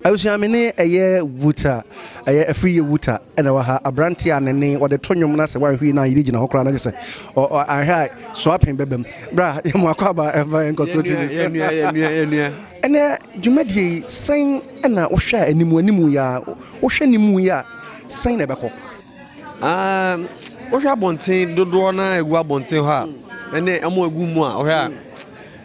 I was yamine a year wuta, a free wuta, and I was a branty and a name or the Tonyum Nasa where we now regional Hokran say, or I had swapping babem, bra, Yamakaba ever and Nkosuohene. And you made ye sing and I was share any muya, Ocean Muya, sign a backo. Osha Bontin, Dodona, Guabontin, and then Amo Gumwa, or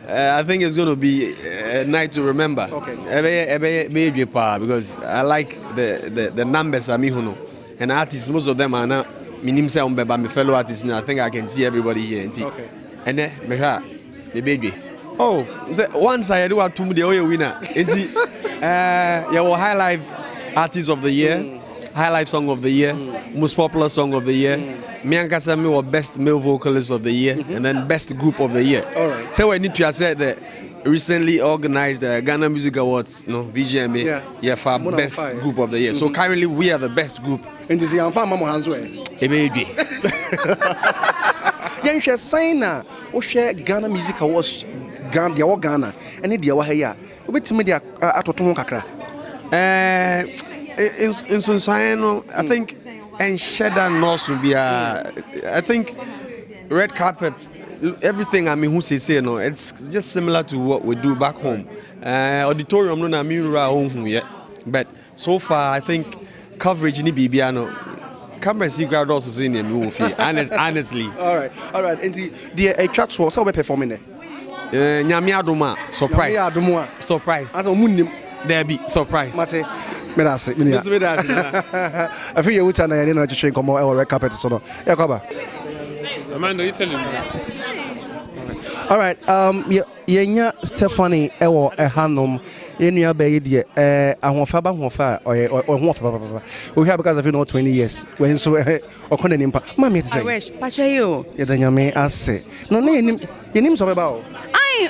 I think it's going to be a night to remember. Okay. Maybe because I like the numbers. And artists, most of them are not. My fellow artists, and I think I can see everybody here. Okay. And then the baby. Oh, once I do a two the winner. High Life Artist of the Year, High Life Song of the Year, Most Popular Song of the Year. Me and Kasami were Best Male Vocalist of the Year, and then Best Group of the Year. All right. So I need to say that recently organized the Ghana Music Awards, no VGMA, for Best Group of the Year. So currently we are the best group. And this is Amfa Mama Hansway. A baby. Young share sign now. We share Ghana Music Awards, Ghana, and India Wahaya. Which media at Kakra? In Sunsayano, I think. And Shedda North will be I think red carpet, everything who say no, it's just similar to what we do back home. Auditorium no na mirror home yet, but so far I think coverage ni bibiano. Camera see crowd also seeing him honestly. All right. And the chat was how we performing there. Nyame adoma surprise. As a there be surprise. Mate. I feel you and I didn't train come out red carpet so no. Yeah, come Amanda, you tell him. All right, yenya Stephanie ewo ehanom yenya be die ahofaba hofa or hofa we have because of 20 years when so okona nimpa mama say I wish pacha you ye danyame ase no na yenim so beba o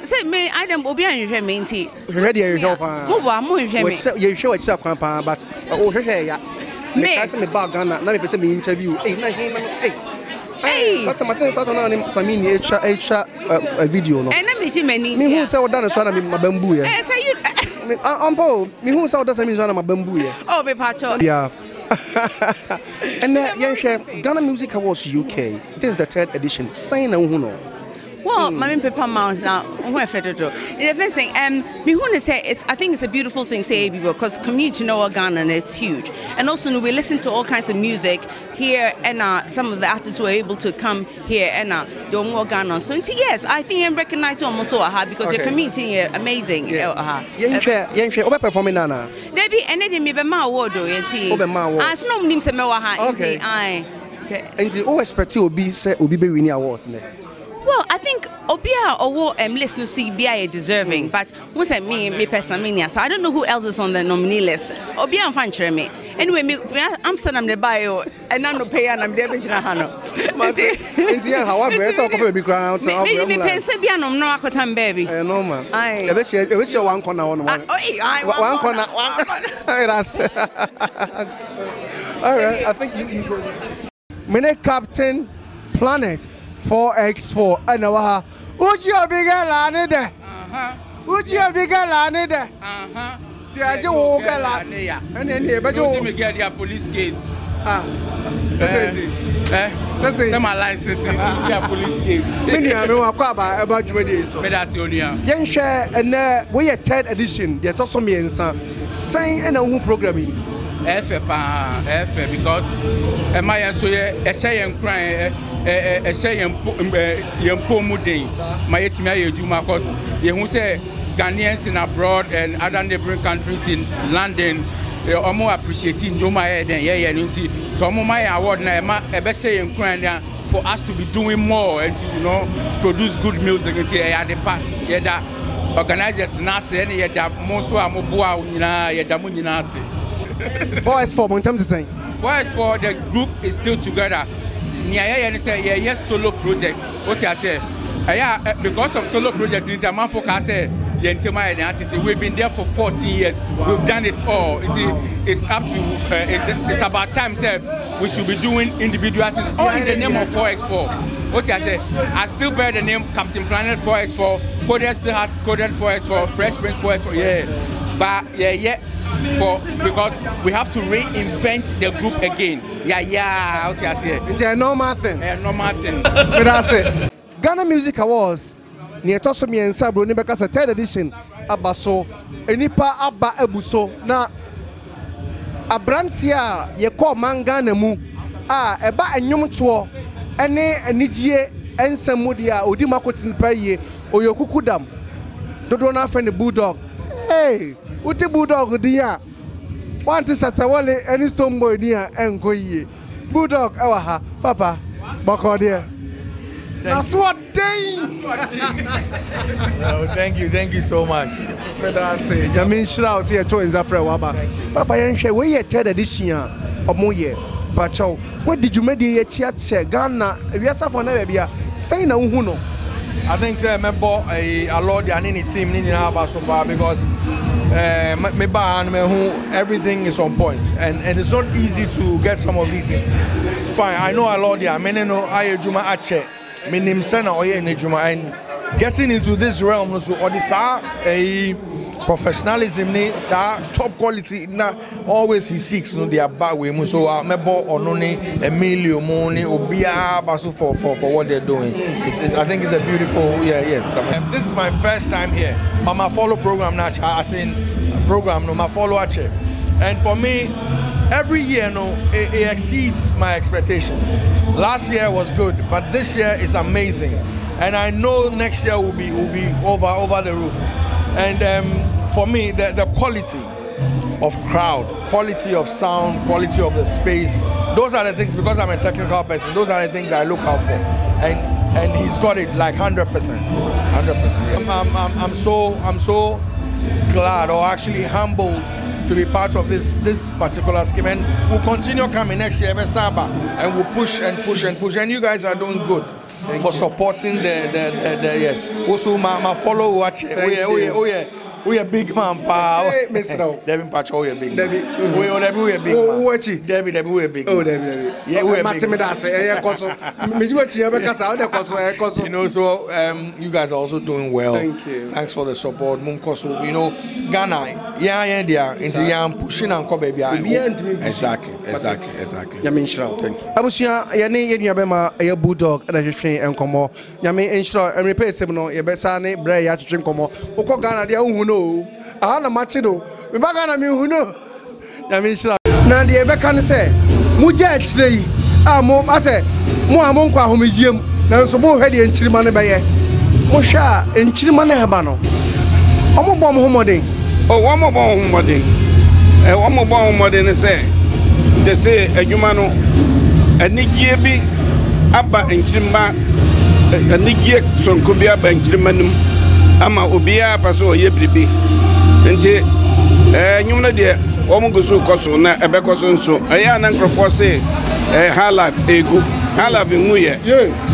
say me I dem obi anhwehwe me nti ready you help mo bo mo hwehwe me you show what kwan pa but o hwehwe ya me ka say me bag Ghana na me pese me interview na hey that's my thing start on Samini a video no and me mani me who say o done so na me mabambu ye say you ampo me who say o done so na mabambu ye oh me pacho yeah and yeah share Ghana Music Awards UK this is the 3rd edition sign na who no. Well, my paper mount now. The first thing, me who say it's. I think it's a beautiful thing, say because community know Ghana and it's huge. And also, we listen to all kinds of music here, and some of the artists were able to come here and do more Ghana. So yes, I think I recognize you almost so because your community is amazing. Young share, over performing Nana. Debbie, and then me be my award or as no name se me wa ha. Okay. And the always expect obi say obi be winning awards. Well, I think Obia or listeners see BIA deserving, but what's that me personally? So I don't know who else is on the nominee list. Obia and Fancher me. Anyway, I'm saying the bio and I'm no pay and I'm there with Hano. However, so couple be ground. Me pense be no no akotam baby. No man. I wish you one corner on one. One corner. All right, I think you go. Mine Captain Planet 4x4 and would you be galane there? Would you be galane there? See, I just walk a lot. And then they get their police case. That's it. My license to their police case. Many I know about you. So that's the only young share and we are 3rd edition. They're also me and son saying and who programming. Because my so a say and crying a say and Pomudin. My Juma because you say Ghanaians in abroad and other neighboring countries in London are more appreciating Juma than so my award now a best say and crying for us to be doing more and to produce good music until that organizers nasi and that most of Munasi. 4x4, in terms of saying 4x4, the group is still together. Yes, solo projects. What I say, because of solo projects, we've been there for 14 years. We've done it all. It's up to. It's about time. We should be doing individual things all in the name of 4x4. What I say, I still bear the name Captain Planet 4x4. Coded still has Coded 4x4, Fresh Prince 4x4. Yeah, but because we have to reinvent the group again. Yeah, out here. It's a normal thing. A normal thing. But that's it. Ghana Music Awards. Near Tosomi and Sabro Nibeka sa third edition. Abaso. Enipa Abba Ebuso. Na Abrantia ye call Mangana mu. Eba enyum tour. Ene enijie ensemudia odima kotin paye oyokukudam. Dodo na friend the Bulldog. Hey, uti Bulldog dia. Want to satawale any stone boy dia enko ye. Bulldog ewa ha. Papa, bako dia. That's what day. No, thank you so much. I mean, shall see a toe in Zafra Waba. Papa Yansha, where you tell this year or more year. But what did you mediate chat? Ghana, if you have one area, say no huno. I think I remember a lot of any team in our so far because everything is on point and it's not easy to get some of these things. Fine, I know a lot of many know I Juma Ache. Minim Sena Oye Nejuma and getting into this realm so or this a professionalism top quality always he seeks no their back way so mebo onone Emilio Moni Obia Basu for what they're doing. I think it's a beautiful yes. This is my first time here. My follow program now I seen program no my follow actually. And for me every year it exceeds my expectation. Last year was good, but this year is amazing, and I know next year will be over the roof. And for me, the quality of crowd, quality of sound, quality of the space, those are the things. Because I'm a technical person, those are the things I look out for, and he's got it like 100%, 100%. I'm so glad, or actually humbled, to be part of this particular scheme, and we'll continue coming next year, and we'll push and push and push. And you guys are doing good for supporting the yes. Also, my follow watch. We a big man, pa. Debbie Pacho, we a big. Debbie, we a big. Debbie, we a big. Oh, Debbie. Yeah, we a big. You know, so you guys are also doing well. Thank you. Thanks for the support, Nkosuohene. You know, Ghana, yeah, into young pushing and come baby. Exactly. Yamin Shroud. Thank you. Abusia, Yanni, Yabema, a Bulldog, and a train and como. Yamin Inshra, and repair Semino, Yabesane, Bray, Yachin Como, Oko Ghana, the Uno. I had a machido. We back on a muno. Yamin Shroud. Nandi Ebekan say, Muja today. Mom, I say, Moamonqua Museum, now so more heady and Chilimane Baye. Mosha and Chilimane Habano. One more bomb homodding. Oh, one more bomb homodding. One more bomb homodding say. They say a humano, a Nigibi, Abba and Chimba, a Nigia son Kubia by Chimanum, Ama Ubia, Paso, Yebribi. And you know, dear, Omogusu Coso, a Becoson, so I am Uncle say, a high life, a good high life in Muye.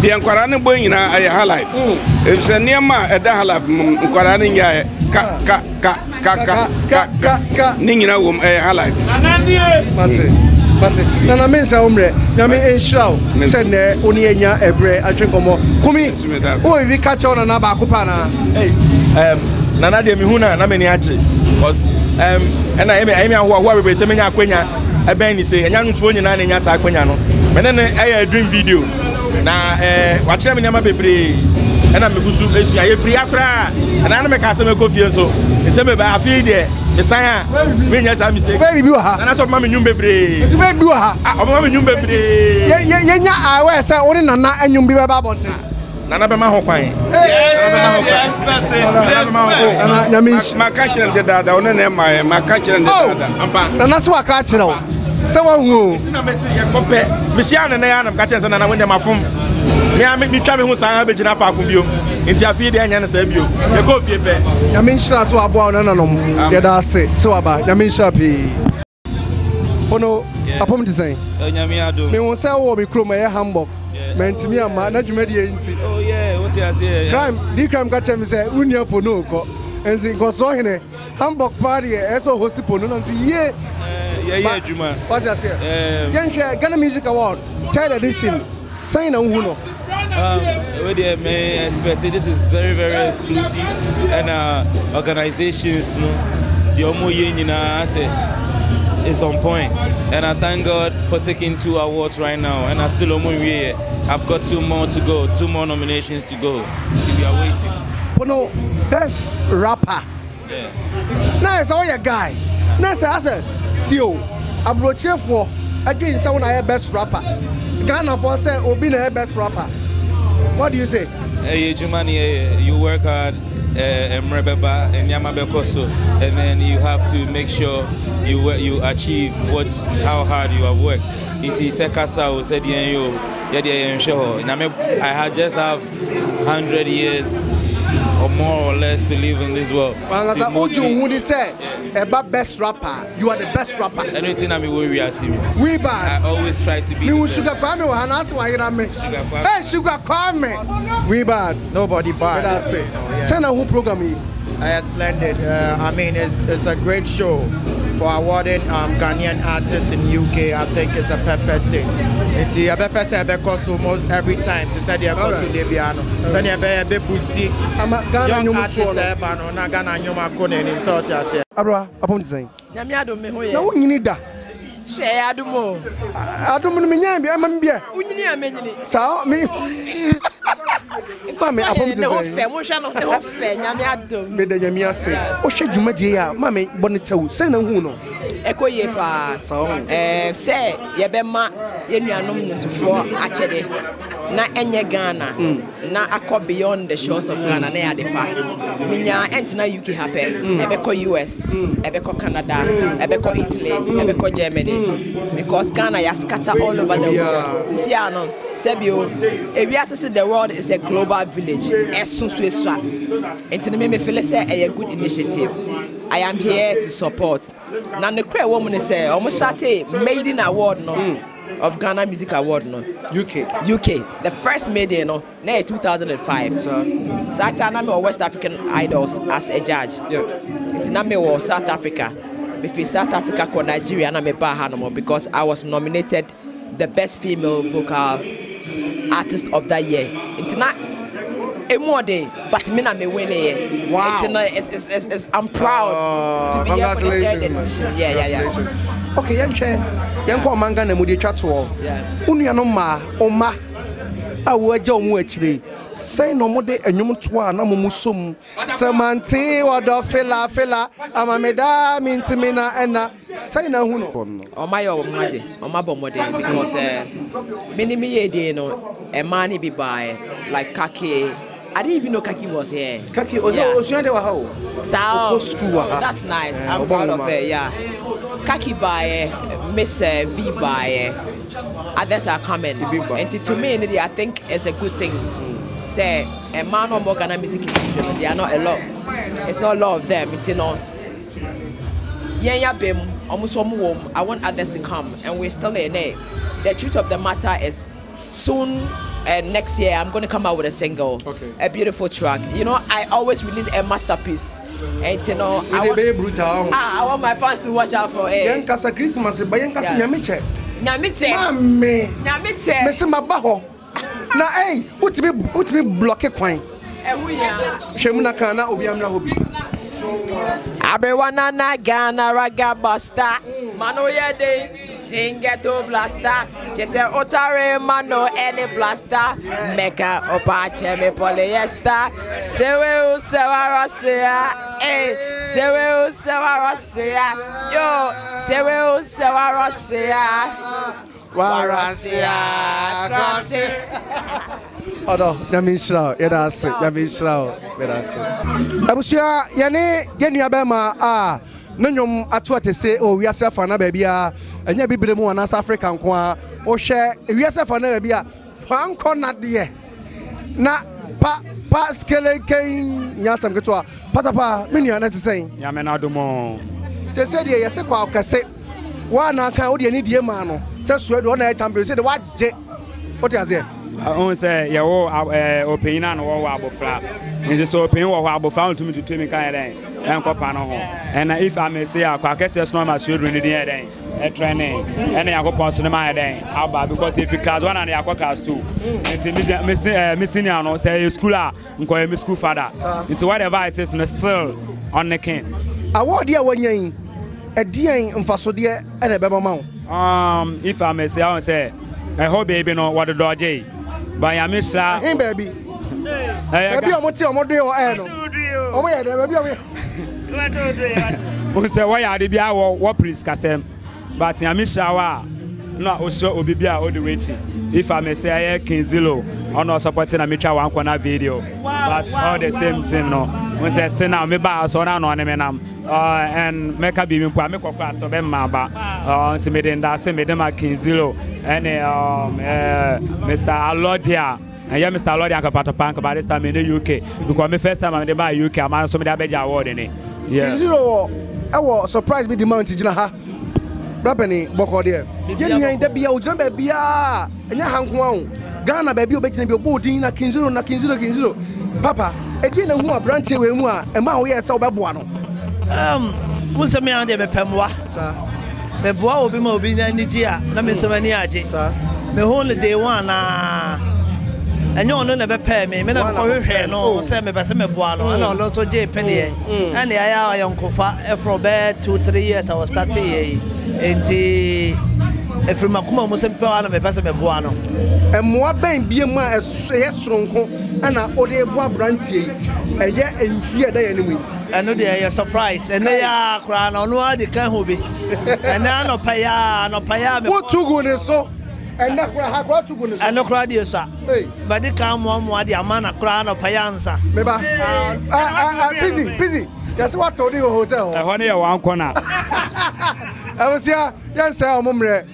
The Anquarana boy in a high life. It's a near ma a Dahalaf, Anquarana, Ningina, a high life. But Nana Mensa Omre, Yami Enshroud, send Unienya, Ebre, I drink more. Kumi, oh, if we catch on another Kupana. Hey, Nana de Mihuna, Nameniachi, because and I am who are worried with Semina Quenya, a Benny say, and young 29 in Yasa Queniano. But then I dream video. Now, watch them in my baby. And I'm a good free Accra, and I'm a customer coffee. So it's a baby, I feel there. The sign, when yes, I'm mistaken. Very good, and that's what Mammy Numbebre. It's very good. Mammy Numbebre. Yeah, I wear say only Nana and you be about Nana Bama Hopine. Yes, my catcher and the dada, my catcher and the dada. And that's what I catch it. Someone who Missian and I am catchers and I went to my phone. May I make me travel who sang a enough for you? Into a feed and save you. You go, Pepe. Yamisha, so about no, that's it. So about Yamisha P. Pono, upon the same. Me won't say, oh, be crew my Hamburg. Man to me, I'm not ready. Oh, yeah, what I say? Crime, the crime catcher me say, Unia Pono, and Nkosuohene, Hamburg party, as a host Pono, and see, yeah, Juma. What's that say? Ghana Music Award, third edition. Sign on Huno. This is very, very exclusive, and organizations, the Omo Yenina say is on point. And I thank God for taking 2 awards right now. And I still Omo Yenina. I've got 2 more to go, 2 more nominations to go. So we are waiting. Pono, best rapper. Yeah. Nice, all your guy. Nice, I said, Tio, I'm broche for. I think someone I best rapper. Ghana for say Obi na best rapper. What do you say? Hey, Jumani, you work hard, and then you have to make sure you achieve how hard you have worked. I just have 100 years or more or less to live in this world. About best rapper, you are the best rapper. Anything I'm we are seeing. We bad. I always try to be. Me sugar kwame wa hanasi wa hirame. Hey, sugar kwame. We bad. Nobody bad. That's it. Send a who program you. Splendid. I mean, it's a great show for awarding Ghanaian artists in UK. I think it's a perfect thing. It's a because almost every time to say the cost de piano. Say the be boosty. Young artists there, but no Ghana nyoma kone in sort ya say. Abra, upon design. Nyame adom me ho ye. Na wo nyini da. Share adomo. Adomo me nyam bi amambia. Unyini amenyini. Sa me. Mame upon design. No fe, mo hwa no no fe nyame adom. Me da nyame ase. O hwe dwumadie ya, mame bonitew. Say na hu no. Ekoye pa. Say ye be ma ye nuanom ntufo achede. Na enye Ghana. Na akọ beyond the shores of Ghana na ya de pa. Minya entina UK happen. Ebeko US, ebeko Canada, ebeko Italy, ebeko Germany. Because Ghana ya scatter all over the world. Sisi ano, sebio, ewiase the world is a global village. Esunsuesua. Entina me feel say a good initiative. I am here to support. Now the cry woman say almost started maiden award no of Ghana Music Award no. UK. The first maiden no, 2005. Satana me West African Idols as a judge. Yeah. It's not me or South Africa. Before South Africa or Nigeria na me ba no because I was nominated the best female vocal artist of that year. It's not a more day, but me na me win it. Wow. It's, I'm proud to be here for the 3rd edition. Yeah. Okay, yanko manga na mudi chatwo. Yeah. Unu no ma oma awaja omu achire. Say no mode enwum to a na mumusum. Samante wado fela amameda mintimi na ena. Say na hu no. Oma yo omade, oma bomode because minimi ye dey no e man be buy like Kaki. I didn't even know Kaki was here. Kaki, how? That's nice. I'm proud of it, yeah. Kaki by Miss V by others are coming. And to me, I think it's a good thing. Say, a man or more Ghana music industry, they are not a lot. It's not a lot of them. It's not. Almost I want others to come, and we're still in there. The truth of the matter is, soon. Next year I'm going to come out with a single, a beautiful track. You know, I always release a masterpiece, and you know, I want my fans to watch out for it. Young Casa Christmas, but young Casa Nyamiche. Nyamiche. Messi Mabaho. Na hey, what to be block a coin? Shemuna Kana Obiamna Hobi. Abewana na Ghana raga basta. Mano yede. Sing it to blaster, just say Otare mano any blaster, Mecca opache me polyester, Sewe Sewarasia, Sewe Sewarasia, yo, Sewe Sewarasia, Warasia, Crossy. Oh no, Yamisha, Yadasi, Yamisha, Yadasi. Abusia, Yane, Yeniabema, Nanyum atwate say oh we are na baby a enya bibire mu wana Africa nko a wo hwe we are na baby a kwanko na de na pa skele ken nyasam keto a patapa menu na tsen ya me na domo se de yese kwa okase wa na kan wo de ni die ma no se suedo na champion se de wa je what you say on say ya wo opinion na wo abofra nje so opinion wo abofra ntumi tutu mi kan den enkopa no ho and if I may say akwa kese no ma suedo ni den den training and yakopon so na den aba because if you class 1 and yakwa class 2 nti me senior no say school a nko me school father nti whatever it is no still on the king award dia wanyan edian mfasode ene beba ma wo if I may say I say I hope baby no what the dodge but I miss him baby baby omote omodo yo no omo ye de baby omo say why are dey bia what please kasem but I miss shower no also obi bia all the waiting if I may say I Kinzilo or no supporting a mutual one corner video but all the same thing no when say now me ba so na no menam and make a be me kwa me kwakwa to be ma ba until me den da say me dem a Kinzilo and Mr. Alodia and yeah Mr. Alodia ka Patapaa ka barista me in the UK because me first time I dey buy UK am so me da beja award ni yeah Kinzilo I was surprised with the mount jina ha Brapeni boko there. Yen da bia ojina ba bia enya hanko an. Ghana ba bia obegina bia obodin na Kinzilo. Papa, e die na hu abrante we mu a e ma wo ye se obeboa no. Mun se me ande be pemwa. Sa. Me boa obi ma obi na niji a na me so mani age. Sa. Me hold day one na enyo ono na be pay me na ko hwehwe no se me be se me boa no na ono so je pene e. And ya yonkofa from 2-3 years I was starting here. Enti efrima kuma mo sempe ana me pese me boa no emoa ben bie mu a yesronko ana ode boa brantie eye enfie da ye nemu eno de ye surprise eno ya kra na ono ade kan ho bi ena no pa ya me wo tugu ne so ena kra ha kra tugu ne so eno kra de so ba de kan mo ade amana kra no pa ya nsa me ba busy yes what to the hotel e ho ne ye wan corner I was here, young sir, Mumre,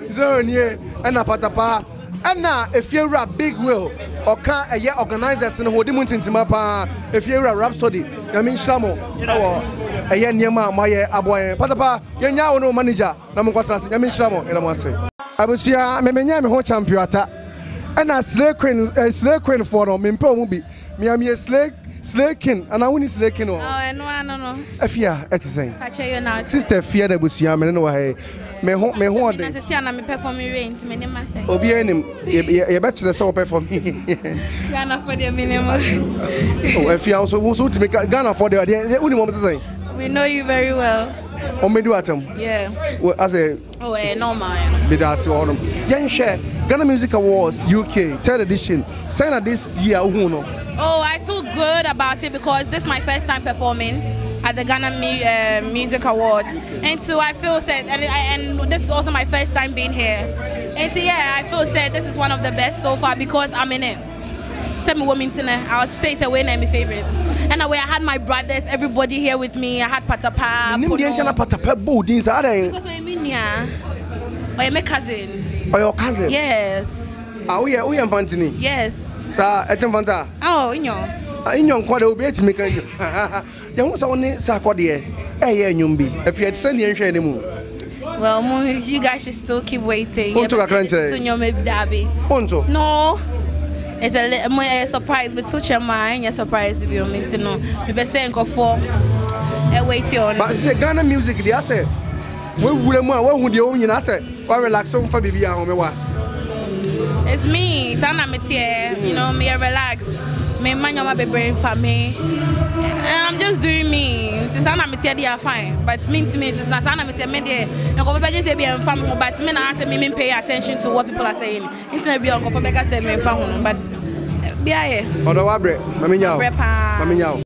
Zonie, and a Patapaa, and now if you're a big will or can't a year organizers and hold him into Mapa, if you're a rhapsody, I mean Shamo, a young Yama, my aboy, Patapaa, young no manager, Namuquatas, I mean Shamo, and I must say. I was here, Memeniam, whole champion, and a slave queen for Mimpo Mubi, Miami Slaking, and I wouldn't slaking. Oh, no. Afia, at the same. Sister Afia, the Busia, and away. May haunt me performing rain to many masses. Obianim, a bachelor so perform me. Ghana for the minimum. Oh, Afia also was to make Ghana for the only moment to say. We know you very well. Or maybe at him? Yeah. As a normal. But that's all. Young share Ghana Music Awards UK 3rd edition. Sign this year. Oh, I feel good about it because this is my first time performing at the Ghana Music Awards. And so I feel sad, and this is also my first time being here. And so yeah, I feel sad this is one of the best so far because I'm in it. I would say it's a winner, my favorite. And I had my brothers, everybody here with me. I had Patapaa, Pono. Because I'm in here. Or my cousin. Or your cousin? Yes. Oh, yeah, we are Fantini. Yes. Sa etemfanta oh inyo kwade obi etime kan yo ye hu so ne sa kwade ye anyum bi afia tse ne nhwe ne mu well you guys should still keep waiting to nyom dabi no it's a surprise but to chama any surprise bi o minti no me be say nkofo wait on but say Ghana music dey say we wure mu a we hu de o nyina say we relax so mfa bibia ho me wa. It's me, Sana Metie, you know, me relaxed. Me man my baby for me. And I'm just doing me. Sana Metie they are fine. But me to me, Sana Metie me there. No go be say be am fam, but me na say me pay attention to what people are saying. Internet be on go for say me fam, but be aye. Odo wabre, mami nyao. Mami nyao.